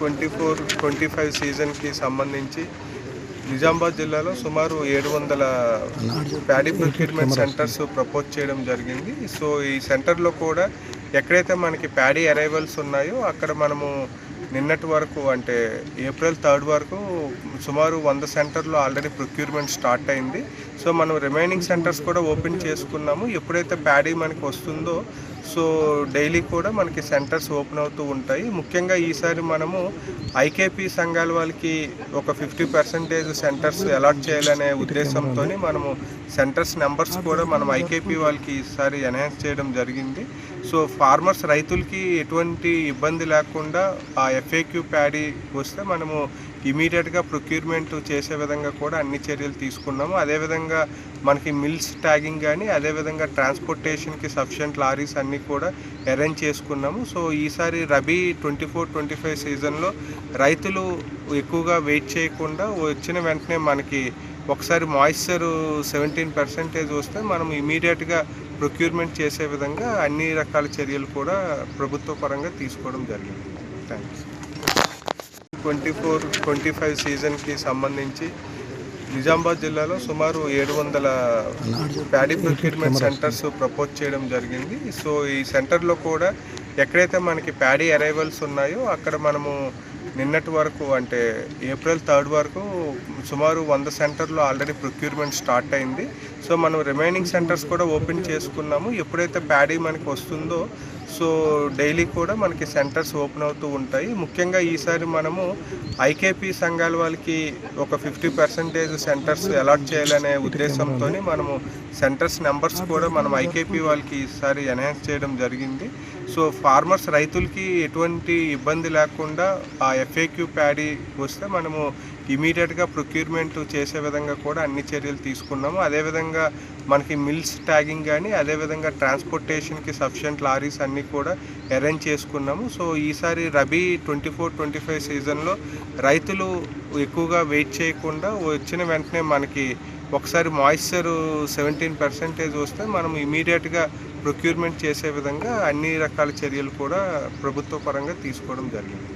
24-25 సీజన్కి సంబంధించి నిజామాబాద్ జిల్లాలో సుమారు 700 ప్యాడీ ప్రొక్యూర్మెంట్ సెంటర్స్ ప్రపోజ్ చేయడం జరిగింది. సో ఈ సెంటర్లో కూడా ఎక్కడైతే మనకి ప్యాడీ అరైవల్స్ ఉన్నాయో అక్కడ మనము నిన్నటి వరకు అంటే ఏప్రిల్ 3 వరకు సుమారు 100 సెంటర్లో ఆల్రెడీ ప్రొక్యూర్మెంట్ స్టార్ట్ అయింది. సో మనం రిమైనింగ్ సెంటర్స్ కూడా ఓపెన్ చేసుకున్నాము. ఎప్పుడైతే ప్యాడీ మనకి వస్తుందో సో డైలీ కూడా మనకి సెంటర్స్ ఓపెన్ అవుతూ ఉంటాయి. ముఖ్యంగా ఈసారి మనము ఐకేపీ సంఘాల వాళ్ళకి ఒక 50% సెంటర్స్ అలాట్ చేయాలనే ఉద్దేశంతో మనము సెంటర్స్ నెంబర్స్ కూడా మనం ఐకేపీ వాళ్ళకి ఈసారి ఎన్హాన్స్ చేయడం జరిగింది. సో ఫార్మర్స్ రైతులకి ఎటువంటి ఇబ్బంది లేకుండా ఆ ఎఫ్ఏక్యూ ప్యాడీ వస్తే మనము ఇమీడియట్గా ప్రొక్యూర్మెంట్ చేసే విధంగా కూడా అన్ని చర్యలు తీసుకున్నాము. అదేవిధంగా మనకి మిల్స్ ట్యాగింగ్ కానీ అదేవిధంగా ట్రాన్స్పోర్టేషన్కి సఫిషియంట్ లారీస్ అన్నీ కూడా అరేంజ్ చేసుకున్నాము. సో ఈసారి రబీ 24-25 సీజన్లో రైతులు ఎక్కువగా వెయిట్ చేయకుండా వచ్చిన వెంటనే మనకి ఒకసారి మాయిశ్చర్ 17% వస్తే మనం ఇమీడియట్గా ప్రొక్యూర్మెంట్ చేసే విధంగా అన్ని రకాల చర్యలు కూడా ప్రభుత్వ పరంగా తీసుకోవడం జరిగింది. థ్యాంక్స్. 24-25 సీజన్కి సంబంధించి నిజామాబాద్ జిల్లాలో సుమారు 700 ప్యాడీ ప్రొక్యూర్మెంట్ సెంటర్స్ ప్రపోజ్ చేయడం జరిగింది. సో ఈ సెంటర్లో కూడా ఎక్కడైతే మనకి ప్యాడీ అరైవల్స్ ఉన్నాయో అక్కడ మనము నిన్నటి వరకు అంటే ఏప్రిల్ 3 వరకు సుమారు 100 సెంటర్లో ఆల్రెడీ ప్రొక్యూర్మెంట్ స్టార్ట్ అయింది. సో మనం రిమైనింగ్ సెంటర్స్ కూడా ఓపెన్ చేసుకున్నాము. ఎప్పుడైతే ప్యాడీ మనకి వస్తుందో సో డైలీ కూడా మనకి సెంటర్స్ ఓపెన్ అవుతూ ఉంటాయి. ముఖ్యంగా ఈసారి మనము ఐకేపీ సంఘాల వాళ్ళకి ఒక 50% సెంటర్స్ అలాట్ చేయాలనే ఉద్దేశంతో మనము సెంటర్స్ నెంబర్స్ కూడా మనం ఐకేపీ వాళ్ళకి ఈసారి ఎన్హాన్స్ చేయడం జరిగింది. సో ఫార్మర్స్ రైతులకి ఎటువంటి ఇబ్బంది లేకుండా ఆ ఎఫ్ఏక్యూ ప్యాడీ వస్తే మనము ఇమీడియట్గా ప్రొక్యూర్మెంట్ చేసే విధంగా కూడా అన్ని చర్యలు తీసుకున్నాము. అదేవిధంగా మనకి మిల్స్ ట్యాగింగ్ కానీ అదేవిధంగా ట్రాన్స్పోర్టేషన్కి సఫిషియంట్ లారీస్ అన్నీ కూడా అరేంజ్ చేసుకున్నాము. సో ఈసారి రబీ 24-25 సీజన్లో రైతులు ఎక్కువగా వెయిట్ చేయకుండా వచ్చిన వెంటనే మనకి ఒకసారి మాయిశ్చర్ 17% వస్తే మనం ఇమీడియట్గా ప్రొక్యూర్మెంట్ చేసే విధంగా అన్ని రకాల చర్యలు కూడా ప్రభుత్వ పరంగా తీసుకోవడం జరిగింది.